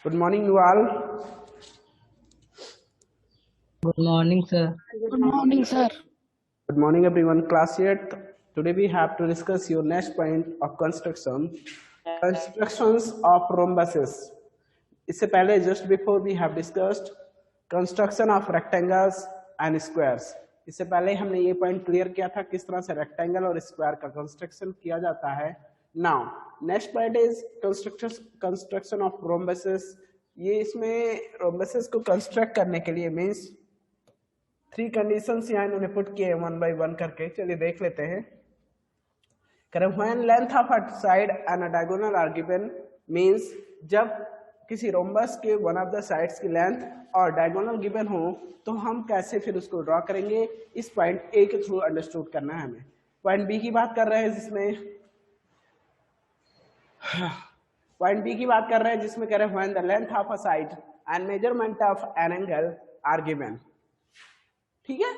Good morning, you all. Good morning, sir. Good morning, sir. Good morning, everyone. Class 8. Today we have to discuss your next point of construction. Constructions of rhombuses. इससे पहले just before we have discussed construction of rectangles and squares. इससे पहले हमने ये point clear किया था किस तरह से रेक्टेंगल और स्क्वायर का कंस्ट्रक्शन किया जाता है. Now next point is construction of rhombuses. ये इसमें रोम्बसेस को कंस्ट्रक्ट करने के लिए मीन्स 3 कंडीशंस यहाँ इन्होंने पुट किए वन बाय वन करके. चलिए देख लेते हैं. करें when length of a side and a diagonal are given means जब किसी रोम्बस के वन ऑफ द साइड्स की लेंथ और डायगोनल गिवन हो तो हम कैसे फिर उसको ड्रॉ करेंगे. इस पॉइंट ए के थ्रू अंडरस्टूड करना है हमें. पॉइंट बी की बात कर रहे हैं जिसमें पॉइंट बी की बात कर रहे हैं जिसमें कह रहे हैं when the length of a side and measurement of an angle are given. ठीक है,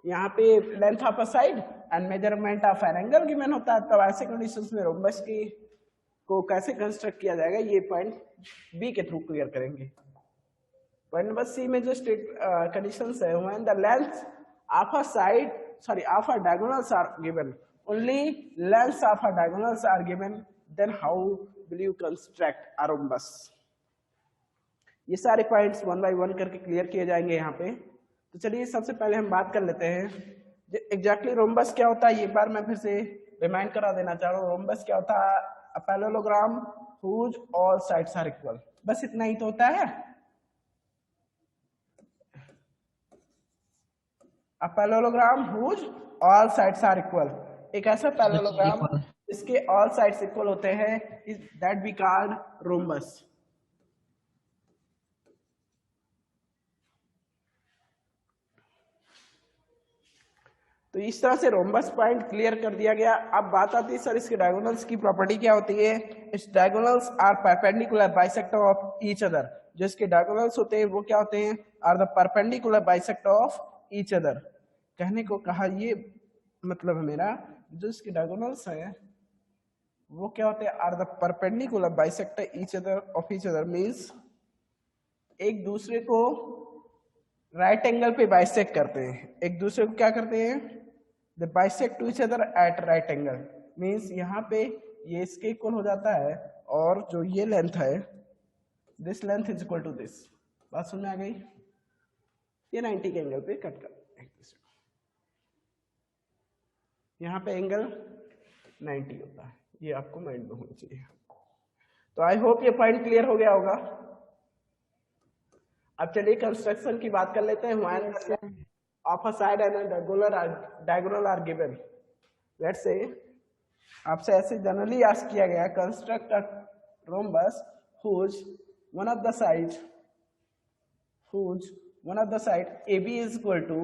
यहाँ पे length of a side and measurement of an angle given होता है. तब ऐसे कंडीशंस में रोम्बस की को कैसे कंस्ट्रक्ट किया जाएगा ये पॉइंट बी के थ्रू क्लियर करेंगे. पॉइंट नंबर सी में जो स्टेट कंडीशंस है when the length of a side of a diagonals are given only length of a diagonals are given then how will you construct a rhombus. ये सारे points one by one करके clear किए जाएंगे यहाँ पे. तो चलिए सबसे पहले हम बात कर लेते हैं एग्जैक्टली रोम्बस क्या होता है. एक बार मैं फिर से रिमाइंड करा देना चाह रहा हूँ. रोम्बस क्या होता है? A parallelogram whose all sides are equal. बस इतना ही तो होता है. A parallelogram whose all sides are equal. एक ऐसा पैरेललोग्राम जिसके ऑल साइड्स इक्वल होते हैं दैट वी कॉल्ड रोम्बस. तो इस तरह से रोम्बस पॉइंट क्लियर कर दिया गया. अब बात आती है सर इसके डायगोनल्स की प्रॉपर्टी क्या होती है. इस diagonals are perpendicular bisector of each other. जो इसके डायगोनल्स होते हैं वो क्या होते हैं? Are the perpendicular bisector of each other. कहने को कहा ये मतलब है मेरा जो इसके डायगोनल्स है वो क्या होते हैं? Are the perpendicular bisector each other of each other means एक दूसरे को राइट एंगल पे बाइसेक्ट करते हैं. एक दूसरे को क्या करते हैं? They bisect to each other at right angle. Means यहाँ पे ये इसके इक्वल हो जाता है और जो ये लेंथ है this length is equal to this. बात समझ में आ गई? ये 90 के एंगल पे कट कर यहाँ पे एंगल 90 होता है. ये आपको माइंड में होना चाहिए. तो आई होप ये पॉइंट क्लियर हो गया होगा. अब चलिए कंस्ट्रक्शन की बात कर लेते हैं. When of a side and diagonal are given. Let's say आपसे ऐसे जनरली आस्क किया गया construct a rhombus whose one of the side AB is equal to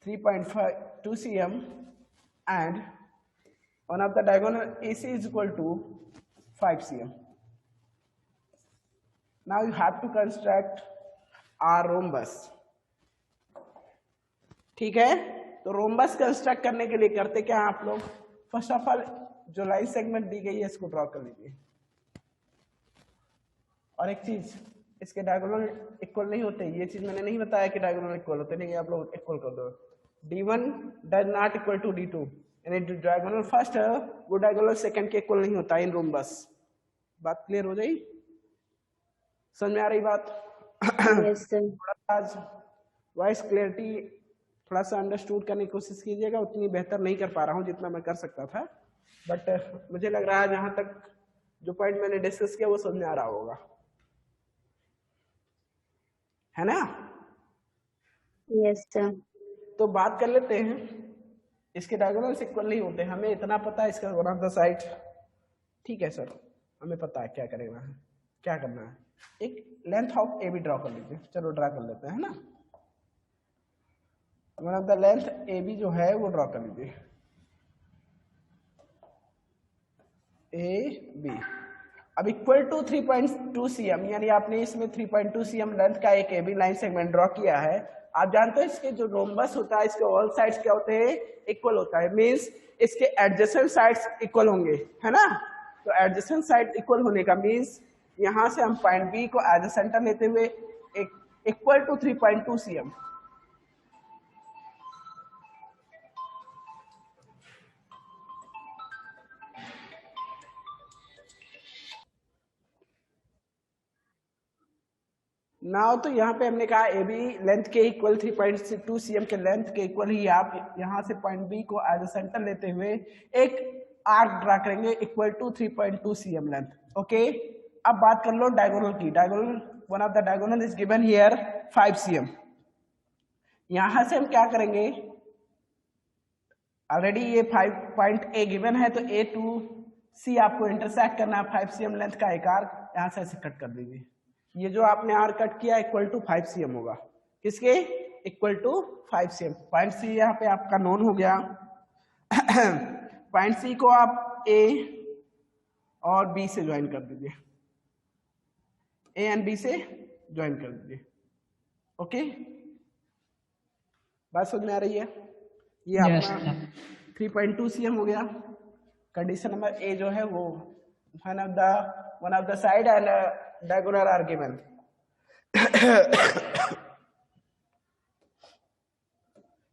3.52 cm and one of the diagonal AC is equal to 5 cm. Now you have to construct a rhombus. ठीक है, तो rhombus construct करने के लिए करते क्या आप लोग? फर्स्ट ऑफ ऑल जो लाइन सेगमेंट दी गई है इसको ड्रॉ कर लीजिए. और एक चीज इसके डायगोनल इक्वल नहीं होते. ये चीज मैंने नहीं बताया कि डायगोनल इक्वल होते नहीं. आप लोग इक्वल कर दो. D1 does not equal to D2. यानी जो डायगोनल फर्स्ट है वो डायगोनल सेकंड के इक्वल नहीं होता इन रोम्बस. बात क्लियर हो जाए? समझ में आ रही बात? Yes, sir. आज वॉइस क्लियरिटी थोड़ा सा अंडरस्टूड करने की कोशिश कीजिएगा. उतनी बेहतर नहीं कर पा रहा हूँ जितना मैं कर सकता था, बट मुझे लग रहा है जहां तक जो पॉइंट मैंने डिस्कस किया वो समझ में आ रहा होगा, है ना? Yes, sir. तो बात कर लेते हैं. इसके डायगोनल्स इक्वल नहीं होते. हमें इतना पता है इसका वन ऑफ द साइड. ठीक है सर, हमें पता है क्या करेगा, क्या करना है. एक length of A B draw कर लीजिए. चलो ड्रॉ कर लेते हैं ना. One of the length A B जो है वो ड्रॉ कर लीजिए. ए बी अब इक्वल टू 3.2 cm यानी आपने इसमें 3.2 cm लेंथ का एक A B line segment draw किया है. आप जानते हो इसके जो रोम्बस होता है इसके ऑल साइड्स क्या होते हैं? इक्वल होता है. मींस इसके एडजेसेंट साइड्स इक्वल होंगे, है ना? तो एडजेसेंट साइड इक्वल होने का मींस यहाँ से हम पॉइंट बी को एज ए सेंटर लेते हुए एक इक्वल टू 3.2 cm, नाउ तो यहाँ पे हमने कहा ए बी लेंथ के इक्वल 3.2 cm के लेंथ के इक्वल ही आप यहाँ से पॉइंट बी को एज ए सेंटर लेते हुए एक आर्क ड्रा करेंगे equal to 3.2 cm length. Okay, अब बात कर लो डायगोनल की। Diagonal, one of the diagonal is given here 5 cm। यहाँ से हम क्या करेंगे, ऑलरेडी ये 5 पॉइंट ए गिवन है, तो ए टू सी आपको इंटरसेक्ट करना है 5 cm लेंथ का एक आर्क, यहाँ से ऐसे कट कर दीजिए। ये जो आपने आर्क कट किया इक्वल टू 5 cm होगा, किसके equal to 5 cm। Point C यहाँ पे आपका नोन हो गया। पॉइंट सी को आप ए और बी से ज्वाइन कर दीजिए, ए एंड बी से ज्वाइन कर दीजिए। ओके, बात समझ में आ रही है? ये आपका 3.2 cm हो गया। कंडीशन नंबर ए जो है वो one of the side and diagonal are given.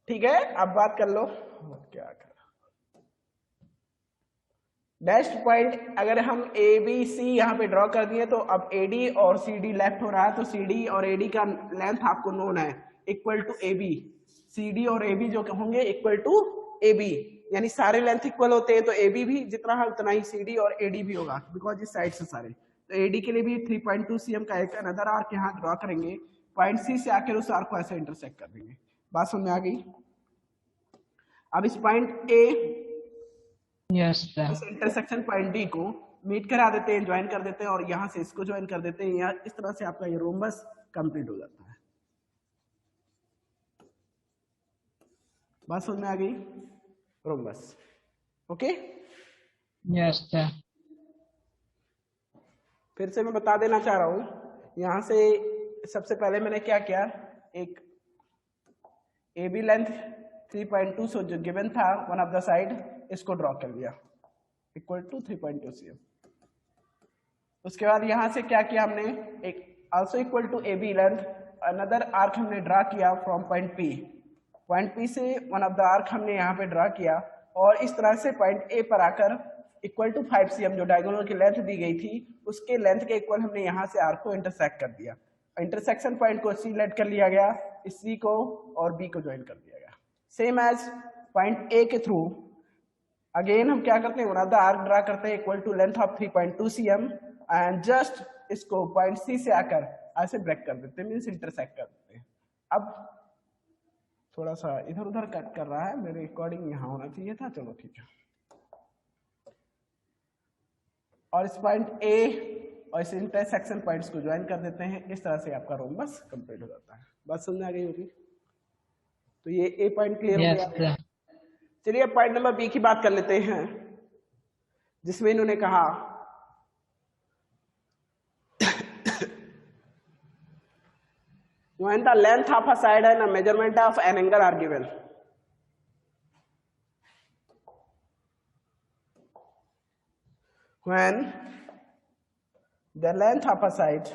ठीक है, अब बात कर लो क्या कर डैश पॉइंट। अगर हम ए बी सी यहाँ पे ड्रॉ कर दिए तो अब ए डी और सी डी लेफ्ट हो रहा है, तो सी डी और ए डी का लेंथ आपको नोन है equal to A B. C D और ए बी जो होंगे इक्वल टू ए बी, यानी सारे लेंथ इक्वल होते हैं, तो ए बी भी जितना है उतना ही सी डी और ए डी भी होगा, बिकॉज इस साइड से सारे। तो ए डी के लिए भी 3.2 cm का एक अनदर आर्क यहाँ ड्रॉ करेंगे, पॉइंट सी से आकर उस आर्क को ऐसे इंटरसेक्ट कर देंगे। बात समझ में आ गई? अब इस पॉइंट ए इस इंटरसेक्शन पॉइंट डी को मीट करा देते हैं, ज्वाइन कर देते हैं, और यहाँ से इसको ज्वाइन कर देते हैं। यहाँ इस तरह से आपका ये रोम्बस कंप्लीट हो जाता है। बात समझ में आ गई? रोम्बस। Okay, yes sir. फिर से मैं बता देना चाह रहा हूं, यहाँ से सबसे पहले मैंने क्या किया, एक ए बी लेंथ 3.2 सो जो गिवन था वन ऑफ द साइड, इसको ड्रॉ कर लिया इक्वल टू 3.2 cm। उसके बाद यहाँ से क्या किया हमने, एक also equal to A B length another arc हमने ड्रा किया from point P. Point P से वन ऑफ द आर्क हमने यहाँ पे ड्रा किया, और इस तरह से पॉइंट ए पर आकर इक्वल टू 5 cm जो डायगोनल की लेंथ दी गई थी उसके लेंथ के इक्वल हमने यहाँ से आर्क को इंटरसेक्ट कर दिया। इंटरसेक्शन पॉइंट को सी लेट कर लिया गया, इस सी को और बी को ज्वाइन कर दिया गया। सेम एज पॉइंट ए के थ्रू अगेन हम क्या करते हैं, one of the arc draw करते हैं equal to length of 3.2 cm, and just इसको पॉइंट सी से आकर ऐसे ब्रेक कर देते हैं, मीन्स इंटरसेक्ट कर देते हैं। अब थोड़ा सा इधर उधर कट कर रहा है, मेरे अकॉर्डिंग यहाँ होना चाहिए था, चलो ठीक है। और इस पॉइंट ए और इस इंटरसेक्शन पॉइंट्स को ज्वाइन कर देते हैं, इस तरह से आपका रोम्बस कंप्लीट हो जाता है। बात समझ आ गई होगी? तो ये ए पॉइंट क्लियर हो गया। चलिए अब पॉइंट नंबर बी की बात कर लेते हैं, जिसमें इन्होंने कहा when the length of a side and a measurement of an angle are given, when the length of a side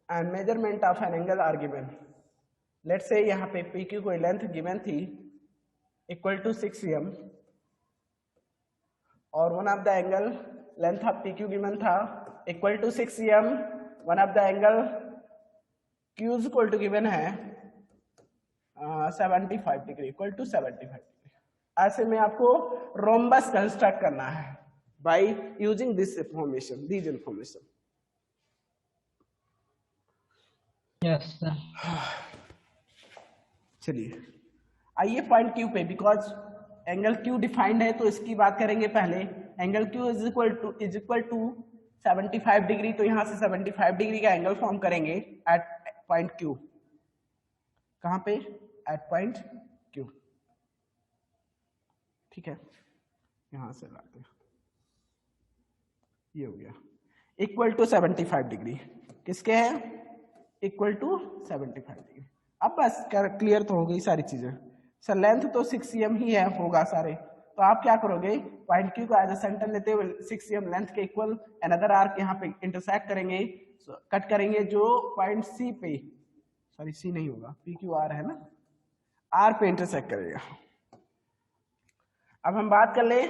and measurement of an angle are given, let's say यहाँ पे पी की कोई लेंथ गिवन थी equal to 6 cm, और one of the angle length of P Q given था equal to 6 cm, one of the angle Q is equal to given है 75 degree, equal to 75 degree. ऐसे में आपको rhombus construct करना है by using this information, these information. Yes sir. चलिए आइए point Q पे, बिकॉज एंगल Q डिफाइंड है तो इसकी बात करेंगे पहले। Angle Q is equal to 75 degree, तो यहाँ से 75 डिग्री का एंगल फॉर्म करेंगे एट पॉइंट Q। कहां पे? At point Q। ठीक है, यहां से लाते हैं, ये हो गया इक्वल टू 75 डिग्री। किसके है? Equal to 75 degree. अब बस क्लियर तो हो गई सारी चीजें। सर लेंथ तो 6 cm ही है, होगा सारे, तो आप क्या करोगे, पॉइंट क्यू को एज अ सेंटर लेते हुए 6 cm लेंथ के इक्वल अनदर आर्क यहाँ पे इंटरसेक्ट करेंगे, कट करेंगे जो पॉइंट सी पे, सॉरी सी नहीं होगा, पी क्यू आर है ना, आर पे इंटरसेक्ट करेगा। अब हम बात कर ले,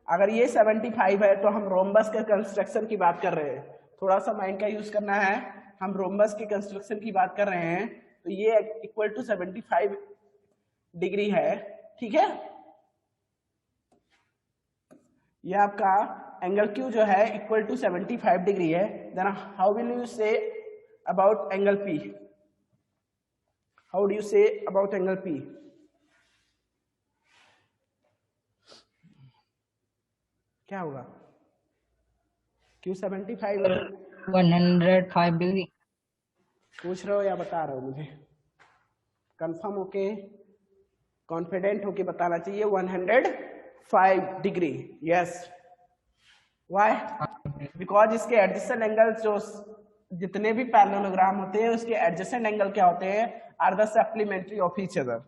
अगर ये 75 है तो हम रोम्बस के कंस्ट्रक्शन की बात कर रहे हैं, थोड़ा सा माइंड का यूज करना है, हम रोम्बस के कंस्ट्रक्शन की बात कर रहे हैं, तो ये इक्वल टू 75 डिग्री है, ठीक है। ये आपका एंगल क्यू जो है इक्वल टू 75 डिग्री है। Then how will you say about angle P, how do you say about angle P? क्या होगा? Q 75 105 degree. पूछ रहे हो या बता रहे हो मुझे? कंफर्म होके, कॉन्फिडेंट होके बताना चाहिए 105 डिग्री। Yes, why? बिकॉज इसके एडजेसेंट एंगल जो जितने भी पैरेललोग्राम होते हैं उसके एडजेसेंट एंगल क्या होते हैं, are the supplementary of each other.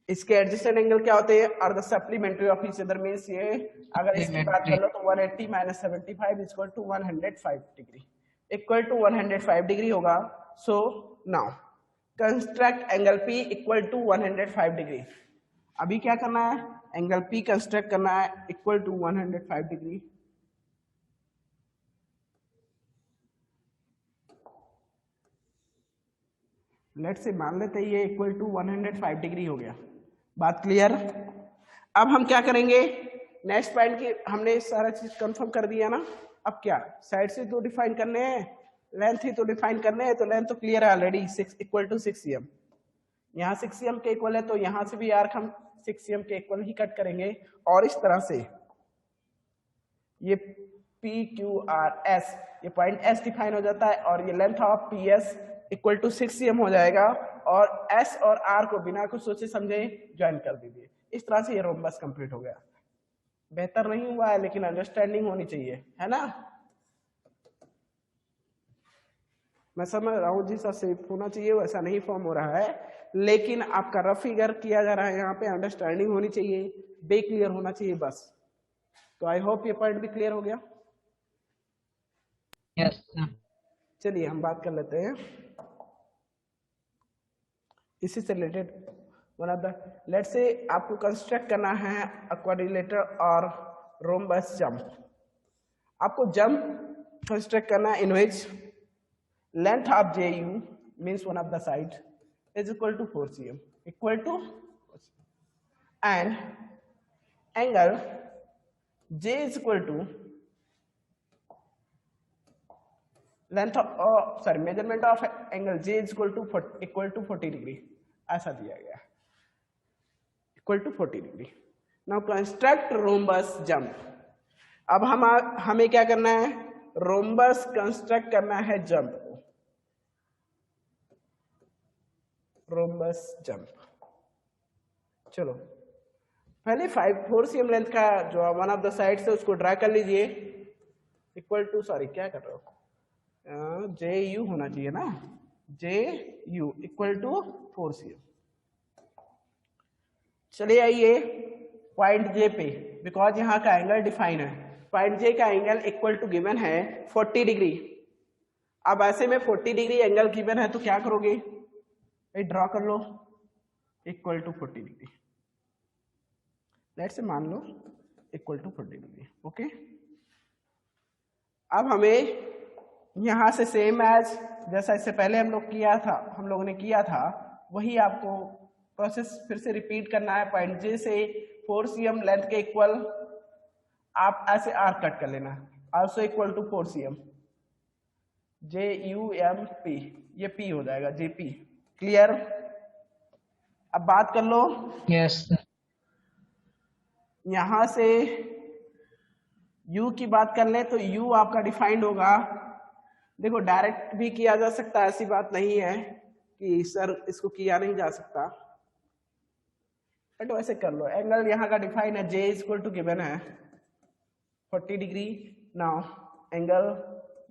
इसके एडजेसेंट एंगल क्या होते हैं, are the supplementary of each other. Means ये अगर इसकी बात कर लो तो 180 minus 75 equal to 105 degree, equal to 105 degree होगा। So now construct angle P equal to 105 degree. अभी क्या करना है, एंगल पी कंस्ट्रक्ट करना है equal to 105 degree. Let's say मान लेते हैं ये इक्वल टू 105 डिग्री हो गया। बात क्लियर? अब हम क्या करेंगे, नेक्स्ट पॉइंट की हमने सारा चीज कंफर्म कर दिया ना, अब क्या साइड से तो डिफाइन करने हैं, लेंथ ही तो डिफाइन करने हैं, तो लेंथ तो क्लियर है ऑलरेडी, 6 इक्वल टू 6 cm। यहाँ 6 cm के इक्वल है तो यहाँ से भी आर्क हम 6 cm के इक्वल ही कट करेंगे, और इस तरह से ये पी क्यू आर एस, ये पॉइंट एस डिफाइन हो जाता है, और ये length of P S equal to 6 cm हो जाएगा, और एस और आर को बिना कुछ सोचे समझे ज्वाइन कर दीजिए। इस तरह से ये रोम्बस कंप्लीट हो गया। बेहतर नहीं हुआ है लेकिन अंडरस्टैंडिंग होनी चाहिए, है ना। मैं समझ रहा हूँ जिस से होना चाहिए वैसा नहीं फॉर्म हो रहा है, लेकिन आपका रफ फिगर किया जा रहा है, यहाँ पे अंडरस्टैंडिंग होनी चाहिए, बे क्लियर होना चाहिए बस। तो आई होप ये पॉइंट भी क्लियर हो गया। Yes sir. चलिए हम बात कर लेते हैं इसी से related one of the, let's say आपको कंस्ट्रक्ट करना है क्वाड्रिलेटरल और रोम्बस जंप। आपको जंप कंस्ट्रक्ट करना है in which length of J U means one of the side is equal to 4 cm, equal to, and angle J is equal to length of measurement of angle J is equal to 40 degree, ऐसा दिया गया, equal to 40 degree. Now construct rhombus jump. अब हमें क्या करना है, rhombus construct करना है जंप को, रोम्बस जंप। चलो पहले 4 cm लेंथ का जो वन ऑफ द साइड से उसको ड्रा कर लीजिए, इक्वल टू, सॉरी क्या कर रहे हो, जे यू होना चाहिए ना, जे यू इक्वल टू 4 cm। चलिए आइए पॉइंट जे पे, बिकॉज यहाँ का एंगल डिफाइन है, पॉइंट जे का एंगल इक्वल टू गिवन है 40 डिग्री। अब ऐसे में 40 डिग्री एंगल गिवन है तो क्या करोगे, ड्रॉ कर लो equal to 40 degree, let's say मान लो इक्वल टू 40 डिग्री, ओके। अब हमें यहां से सेम एज जैसा इससे पहले हम लोगों ने किया था वही आपको प्रोसेस फिर से रिपीट करना है। पॉइंट जे से 4 cm लेंथ के इक्वल आप ऐसे आर्क कट कर लेना, also equal to 4 cm, J U M P, ये पी हो जाएगा, जे पी। क्लियर? अब बात कर लो, यस सर। यहां से u की बात कर ले तो u आपका डिफाइंड होगा, देखो डायरेक्ट भी किया जा सकता है, ऐसी बात नहीं है कि सर इसको किया नहीं जा सकता, बट वैसे कर लो। एंगल यहाँ का डिफाइन है, j is equal to given है 40 degree. Now angle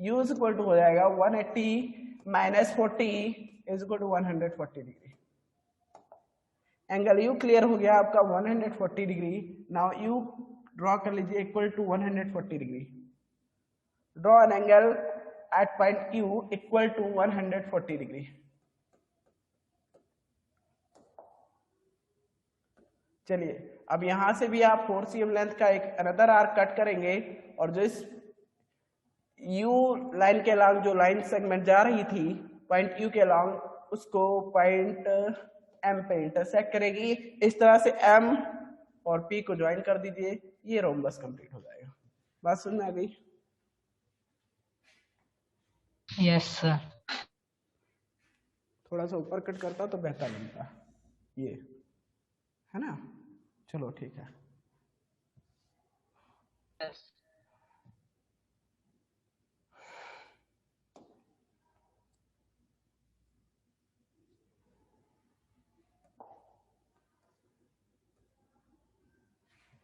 u is equal to हो जाएगा 180 minus 40 is equal to 140 degree. Angle U clear हो गया आपका 140 डिग्री। नाउ यू ड्रॉ कर लीजिए equal to 140 degree. Draw an angle at point Q equal to 140 degree. चलिए अब यहां से भी आप 4 cm लेंथ का एक अनदर आर्क कट करेंगे और जो इस U लाइन के अलॉन्ग जो लाइन सेगमेंट जा रही थी पॉइंट U के अलॉन्ग उसको पॉइंट M पे इंटरसेक्ट करेगी। इस तरह से M और P को ज्वाइन कर दीजिए, ये रोम्बस कंप्लीट हो जाएगा। बात समझ में आ गई? Yes, sir. थोड़ा सा ऊपर कट करता तो बेहतर बनता, ये है ना। चलो ठीक है। Yes.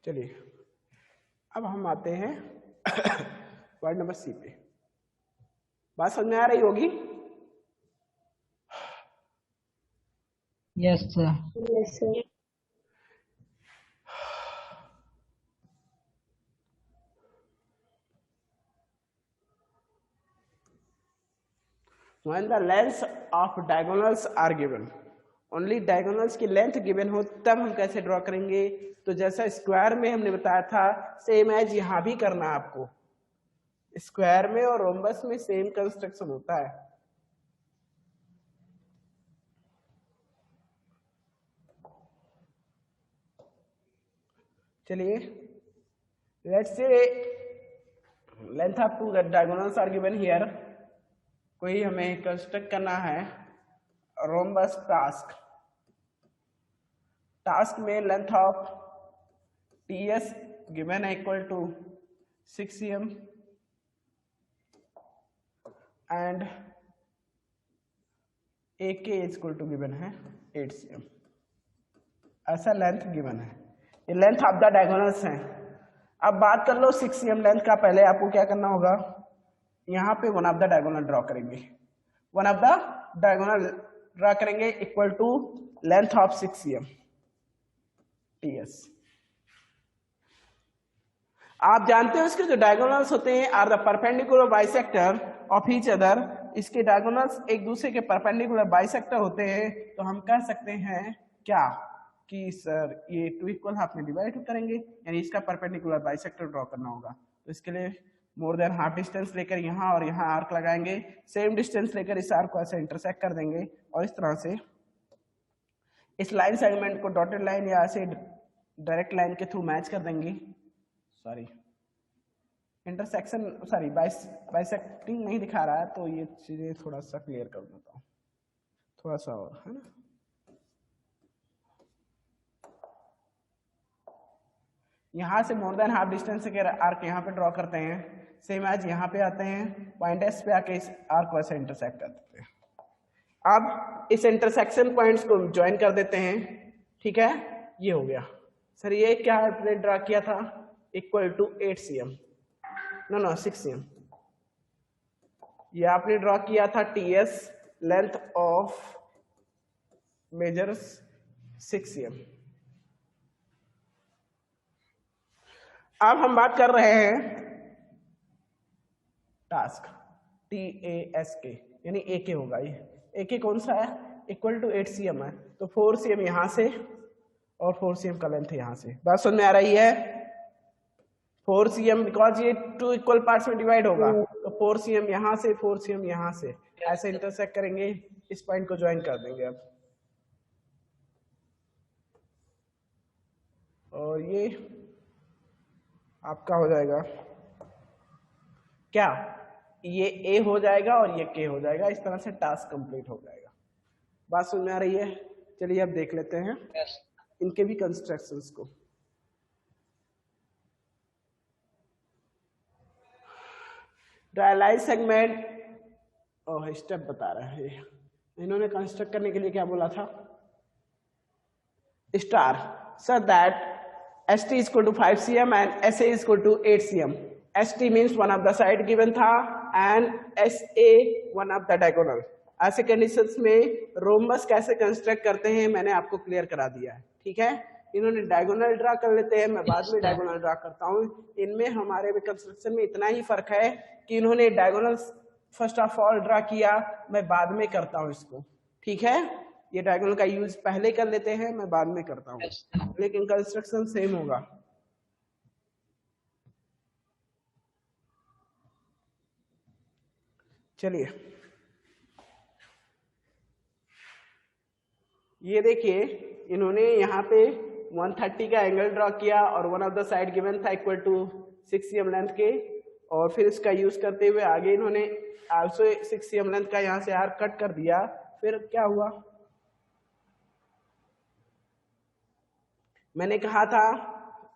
चलिए अब हम आते हैं पॉइंट नंबर C पे। बात समझ में आ रही होगी? Yes, sir. Yes, sir. When the lengths of diagonals are given, only diagonals की लेंथ गिवन हो तब हम कैसे ड्रॉ करेंगे? तो जैसा स्क्वायर में हमने बताया था सेम एज यहां भी करना है आपको। स्क्वायर में और रोम्बस में सेम कंस्ट्रक्शन होता है। चलिए let's say length of two diagonals are given here. कोई हमें कंस्ट्रक्ट करना है रोम्बस टास्क। टास्क में लेंथ ऑफ TS गिवन है equal to 6 cm and AK equal to given है 8 cm। ऐसा लेंथ गिवन है, ये लेंथ ऑफ द डायगोनल्स हैं। अब बात कर लो 6 cm लेंथ का। पहले आपको क्या करना होगा, यहाँ पे one of the diagonal draw करेंगे। One of the diagonal draw करेंगे equal to length of 6 cm TS। आप जानते हो इसके जो डायगोनल्स होते हैं are the perpendicular bisector of each other. इसके डायगोनल्स एक दूसरे के परपेंडिकुलर बाइसेक्टर होते हैं। तो हम कह सकते हैं क्या कि सर ये 2 इक्वल हाफ में डिवाइड करेंगे, यानी इसका परपेंडिकुलर बाइसेक्टर ड्रॉ करना होगा। तो इसके लिए मोर देन हाफ डिस्टेंस लेकर यहाँ और यहाँ आर्क लगाएंगे, सेम डिस्टेंस लेकर इस आर्क को ऐसे इंटरसेक्ट कर देंगे और इस तरह से इस लाइन सेगमेंट को डॉटेड लाइन या ऐसे डायरेक्ट लाइन के थ्रू मैच कर देंगे। सॉरी इंटरसेक्शन सॉरी बाइसेक्टिंग नहीं दिखा रहा है, तो ये चीजें थोड़ा सा क्लियर कर देता हूँ थोड़ा सा और, है ना। यहाँ से मोर देन हाफ डिस्टेंस के आर्क यहाँ पे ड्रॉ करते हैं, सेम एज यहाँ पे आते हैं, पॉइंट एस पे आके इस आर्क को ऐसे इंटरसेक्ट कर देते हैं। अब इस इंटरसेक्शन पॉइंट्स को ज्वाइन कर देते हैं, ठीक है। ये हो गया। सर ये क्या आपने ड्रॉ किया था, equal to 8 cm, no 6 cm। ये आपने ड्रॉ किया था TS, length of measures 6 cm। अब हम बात कर रहे हैं टास्क TASK, यानी AK होगा। ये AK कौन सा है, इक्वल टू 8 cm है, तो 4 cm यहां से और 4 cm का लेंथ यहां से। बात समझ में आ रही है? 4 cm बिकॉज ये 2 इक्वल पार्ट्स में डिवाइड होगा, तो 4 cm यहां से 4 cm यहां से ऐसे इंटरसेक्ट करेंगे, इस पॉइंट को ज्वाइन कर देंगे। अब और ये आपका हो जाएगा क्या, ये A हो जाएगा और ये K हो जाएगा। इस तरह से टास्क कंप्लीट हो जाएगा। बात समझ में आ रही है? चलिए अब देख लेते हैं Yes. इनके भी कंस्ट्रक्शंस को। डायलाइज सेगमेंट ओह स्टेप बता रहे हैं। इन्होंने कंस्ट्रक्ट करने के लिए क्या बोला था, star so that ST is equal to 5 cm and SA is equal to 8 cm. ST means one of the side given था and SA one of the diagonal. ऐसे कंडीशंस में रोम्बस कैसे कंस्ट्रक्ट करते हैं मैंने आपको क्लियर करा दिया है, ठीक है। इन्होंने डायगोनल ड्रा कर लेते हैं, मैं बाद में डायगोनल ड्रा करता हूँ। इनमें हमारे कंस्ट्रक्शन में इतना ही फर्क है कि इन्होंने diagonal first of all draw किया, मैं बाद में करता हूँ इसको, ठीक है। ये डायगोनल का यूज पहले कर लेते हैं, मैं बाद में करता हूँ, लेकिन कंस्ट्रक्शन सेम होगा। चलिए ये देखिए, इन्होंने यहाँ पे 130 का एंगल ड्रॉ किया और one of the side given था इक्वल टू 6 cm लेंथ के, और फिर इसका यूज करते हुए आगे इन्होंने आल्सो 6 cm लेंथ का यहाँ से आर्क कट कर दिया। फिर क्या हुआ, मैंने कहा था,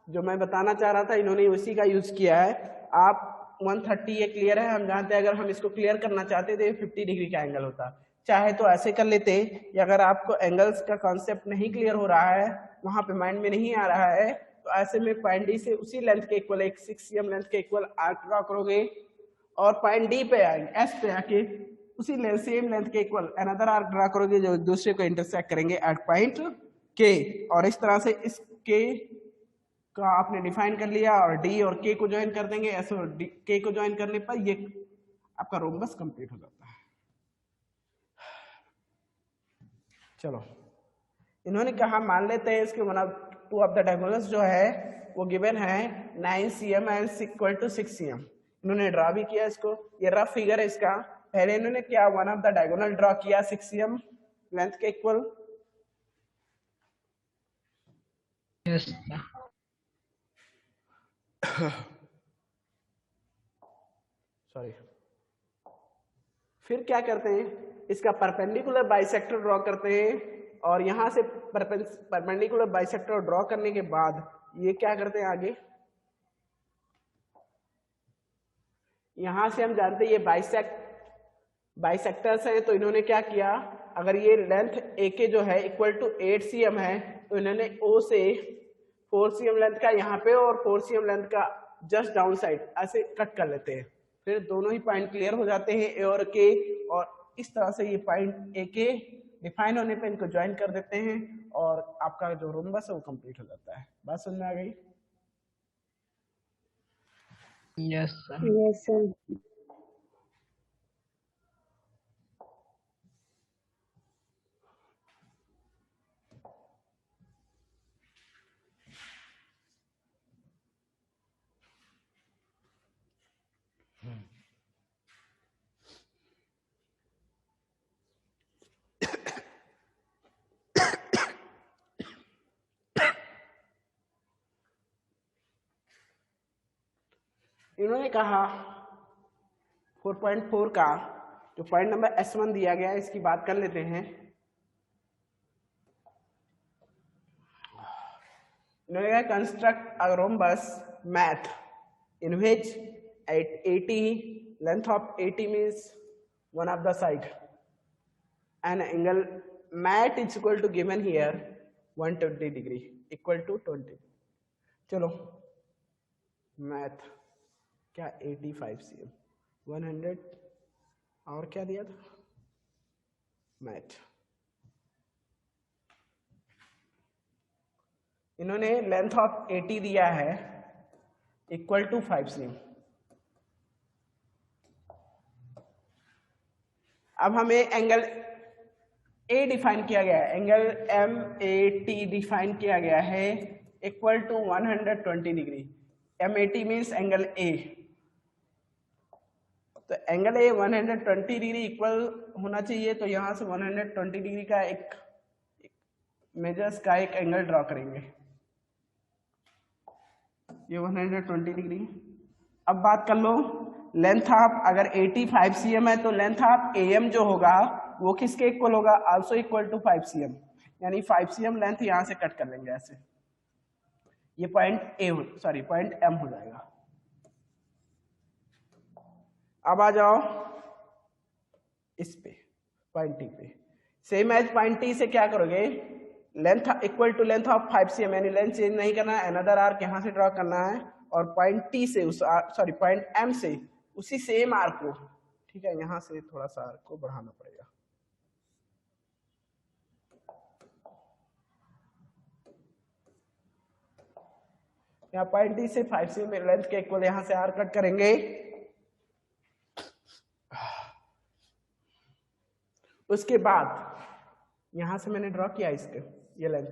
जो मैं बताना चाह रहा था, इन्होंने उसी का यूज किया है। आप 130 ये क्लियर है, हम जानते हैं अगर हम इसको क्लियर करना चाहते थे 50 डिग्री का एंगल होता, चाहे तो ऐसे कर लेते, या अगर आपको एंगल्स का कॉन्सेप्ट नहीं क्लियर हो रहा है, वहां पे माइंड में नहीं आ रहा है, तो ऐसे में पॉइंट डी से उसी लेंथ के इक्वल एक 6 cm लेंथ के इक्वल आर्क ड्रॉ करोगे, और पॉइंट डी पे आएंगे, एस पे आके उसी सेम लेंथ के इक्वल अनदर आर्क ड्रॉ करोगे जो दूसरे को इंटरसेक्ट करेंगे एट पॉइंट के, और इस तरह से इस के का आपने डिफाइन कर लिया और डी और के को ज्वाइन कर देंगे। ऐसे के को ज्वाइन करने पर ये आपका रोम्बस कंप्लीट हो जाता है। चलो इन्होंने कहा, मान लेते हैं इसके one of two of the diagonals जो है वो गिवन है 9 cm and equal to 6 cm। इन्होंने ड्रा भी किया इसको, ये रफ फिगर है इसका। पहले इन्होंने क्या, one of the diagonal draw किया 6 cm लेंथ के इक्वल, Yes. सॉरी। फिर क्या करते हैं, इसका परपेंडिकुलर बाइसेक्टर ड्रॉ करते हैं, और यहां से परपेंडिकुलर बाइसेक्टर ड्रॉ करने के बाद ये क्या करते हैं आगे, यहां से हम जानते हैं ये बाइसेक्टर्स है, तो इन्होंने क्या किया, अगर ये लेंथ ए के जो है इक्वल टू 8 cm है, तो इन्होंने ओ से 4 cm लेंथ का यहाँ पे और 4 cm लेंथ का जस्ट डाउन साइड ऐसे कट कर लेते हैं। फिर दोनों ही पॉइंट क्लियर हो जाते हैं ए और के, और इस तरह से ये पॉइंट ए के डिफाइन होने पे इनको ज्वाइन कर देते हैं, और आपका जो रोम्बस है वो कंप्लीट हो जाता है। बात समझ में आ गई? Yes, sir. Yes, sir. इन्होंने कहा 4.4 का जो पॉइंट नंबर S1 दिया गया है, इसकी बात कर लेते हैं। इन्होंने कहा construct a rhombus math in which at 80 length of 80 means one of the side and angle mat is equal to given here 120 degree equal to 20। चलो मैथ क्या 85 cm 100 और क्या दिया था मैथ, इन्होंने लेंथ ऑफ 80 दिया है इक्वल टू 5 cm। अब हमें एंगल ए डिफाइन किया गया है, angle M A T define किया गया है equal to 120 degree. M A T means angle A, तो एंगल ए 120 डिग्री इक्वल होना चाहिए, तो यहां से 120 डिग्री का एक मेजर्स का एक एंगल ड्रॉ करेंगे, ये 120 डिग्री। अब बात कर लो लेंथ ऑफ, अगर 85 cm है तो लेंथ ऑफ AM जो होगा वो किसके इक्वल होगा, आल्सो इक्वल टू 5 cm, यानी 5 cm लेंथ यहां से कट कर लेंगे ऐसे, ये पॉइंट M हो जाएगा। अब आ जाओ इस पे पॉइंट T पे, सेम एज पॉइंट T से क्या करोगे, length equal to length of 5 cm, यानी लेंथ चेंज नहीं करना है, अनदर आर्क यहां से ड्रॉ करना है, और पॉइंट T से पॉइंट M से उसी सेम आर्क को, ठीक है, यहां से थोड़ा सा आर्क को बढ़ाना पड़ेगा, यहाँ पॉइंट डी से 5 cm लेंथ के इक्वल यहाँ से आर कट करेंगे। उसके बाद यहां से मैंने ड्रॉ किया इसके ये लेंथ,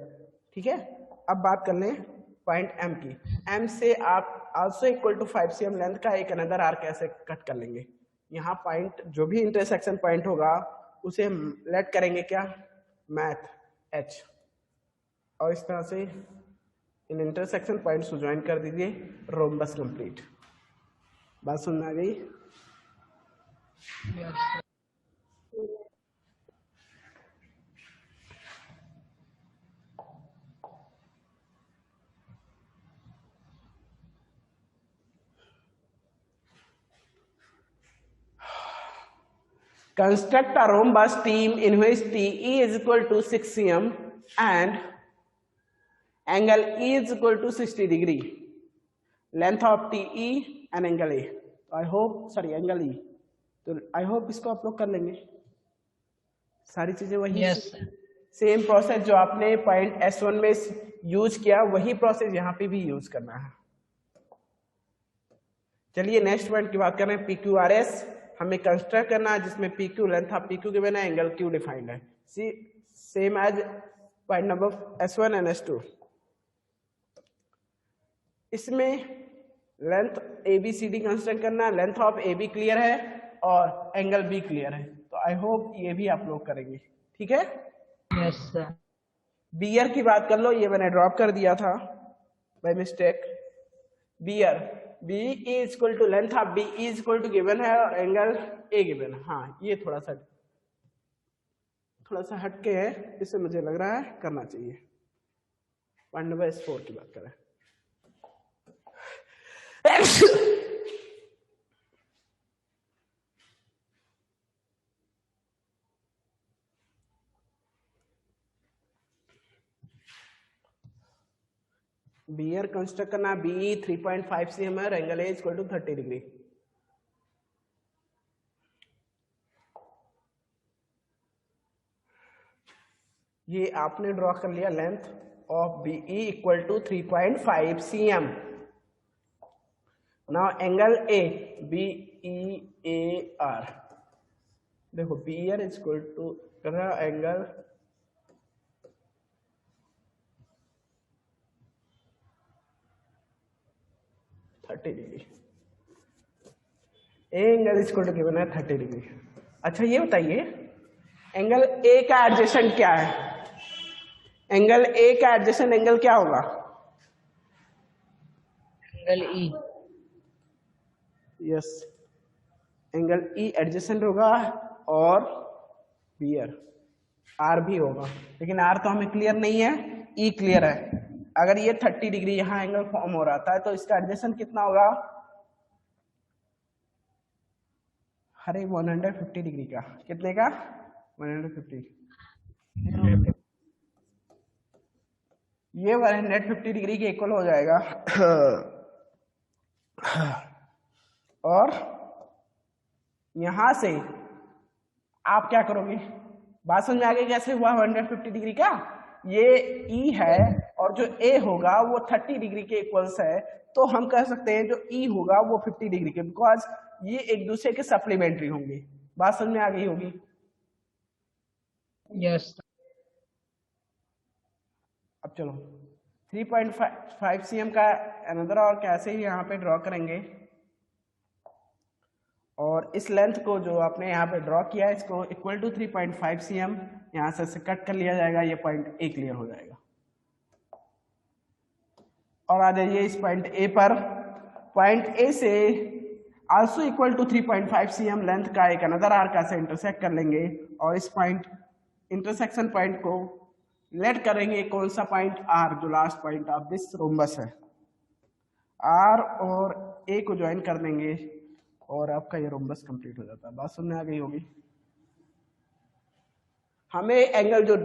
ठीक है। अब बात कर लें पॉइंट एम की। एम से आप also equal to 5 cm length का एक अनदर आर्क ऐसे कट कर लेंगे। यहाँ पॉइंट जो भी इंटरसेक्शन पॉइंट होगा उसे हम लेट करेंगे क्या, मैथ एच, और इस तरह से इन इंटरसेक्शन पॉइंट्स को ज्वाइन कर दीजिए, रोम्बस कंप्लीट। बात समझ में आ गई? Yes, sir. Construct a rhombus team in which TE is equal to 6 cm and angle E is equal to 60 degree. Length of TE and angle A. I hope, sorry, angle E. तो I hope इसको आप लोग कर लेंगे। सारी चीजें वही Yes, sir. Same process जो आपने पॉइंट S1 में यूज किया वही प्रोसेस यहाँ पे भी यूज करना है। चलिए नेक्स्ट पॉइंट की बात कर रहे हैं, PQRS हमें कंस्ट्रक्ट करना है जिसमें PQ लेंथ ऑफ PQ के बिना एंगल Q डिफाइंड है, same as point number S1 and S2। इसमें लेंथ ABCD कंस्ट्रक्ट करना, लेंथ ऑफ AB क्लियर है और एंगल B क्लियर है, तो आई होप ये भी आप लोग करेंगे, ठीक है। Yes, sir. बियर की बात कर लो, ये मैंने ड्रॉप कर दिया था by mistake. Bear B is equal to length of B is equal to given है और एंगल ए गिवन है। हाँ ये थोड़ा सा हटके है, इससे मुझे लग रहा है करना चाहिए। पॉइंट नंबर S4 की बात करें। बियर कंस्ट्रक्ट करना, बी 3.5 cm है, angle A equal to 30 degree. ये आपने ड्रॉ कर लिया length of B equal to 3.5 cm। Now angle A BEAR, देखो BER is equal to angle degree, angle is equal to given है 30 degree. अच्छा ये बताइए एंगल ए का एडजेसेंट क्या है? एंगल ए का एडजेसेंट एंगल क्या होगा? Angle E. Yes, angle E adjacent होगा और बियर आर भी होगा, लेकिन आर तो हमें क्लियर नहीं है, ई क्लियर है। अगर ये 30 डिग्री यहाँ एंगल फॉर्म हो रहा था तो इसका एडजेसेंट कितना होगा? अरे 150 डिग्री का, कितने का? 150। ये 150 डिग्री के इक्वल हो जाएगा। और यहां से आप क्या करोगे? बात समझ में आ गई कैसे हुआ 150 डिग्री का? ये E है और जो A होगा वो 30 डिग्री के इक्वल्स है, तो हम कह सकते हैं जो E होगा वो 50 डिग्री के, बिकॉज ये एक दूसरे के सप्लीमेंट्री होंगे। बात समझ में आ गई होगी? Yes, sir. अब चलो 3.5 cm का अनदर और कैसे ही यहाँ पे ड्रॉ करेंगे, और इस लेंथ को जो आपने यहाँ पे ड्रॉ किया है इसको इक्वल टू 3.5 cm यहाँ से कट कर लिया जाएगा, ये पॉइंट ए क्लियर हो जाएगा। और आ जाइए इस पॉइंट ए पर, पॉइंट ए से also equal to 3.5 cm length का एक अनदर आर्क से इंटरसेक्ट कर लेंगे, और इस पॉइंट इंटरसेक्शन पॉइंट को लेट करेंगे कौन सा पॉइंट? आर, जो last point of this rhombus है। आर और ए को ज्वाइन कर देंगे और आपका ये रोम्बस कंप्लीट हो जाता है। बात समझ में आ गई होगी? हमें एंगल जो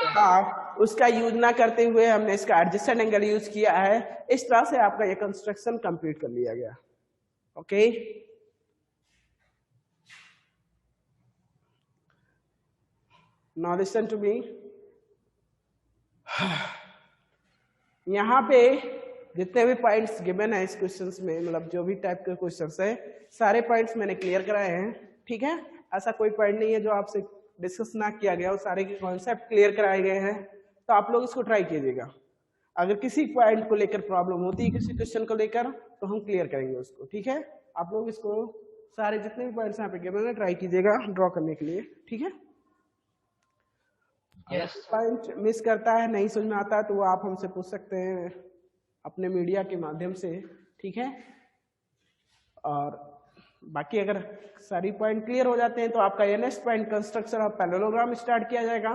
था उसका यूज ना करते हुए हमने इसका एडजेसेंट एंगल यूज किया है, इस तरह से आपका ये कंस्ट्रक्शन कंप्लीट कर लिया गया। Okay, now listen to me. यहां पे जितने भी पॉइंट्स गिवन है इस क्वेश्चंस में, मतलब जो भी टाइप के क्वेश्चंस है, सारे पॉइंट्स मैंने क्लियर कराए हैं, ठीक है। ऐसा कोई पॉइंट नहीं है जो आपसे डिस्कस ना किया गया, और सारे के कॉन्सेप्ट क्लियर कराए गए हैं। तो आप लोग इसको ट्राई कीजिएगा। अगर किसी पॉइंट को लेकर प्रॉब्लम होती है, किसी क्वेश्चन को लेकर, तो हम क्लियर करेंगे उसको, ठीक है। आप लोग इसको सारे जितने भी पॉइंट्स यहाँ पे गिवन है ट्राई कीजिएगा ड्रॉ करने के लिए, ठीक है। Yes, sir. पॉइंट मिस करता है, नहीं समझ में आता है, तो वो आप हमसे पूछ सकते हैं अपने मीडिया के माध्यम से, ठीक है। और बाकी अगर सारी पॉइंट क्लियर हो जाते हैं तो आपका ये next point construction of parallelogram start किया जाएगा।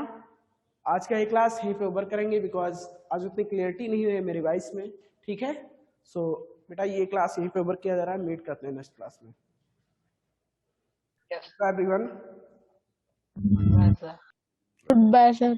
आज का ये क्लास यहीं पे ओवर करेंगे, बिकॉज आज उतनी क्लियरिटी नहीं हुई है मेरी वॉइस में, ठीक है। सो बेटा ये क्लास यहीं पे ओवर किया जा रहा है, मीट करते हैं नेक्स्ट क्लास में। Yes. Bye everyone. Yes, sir. Goodbye, sir.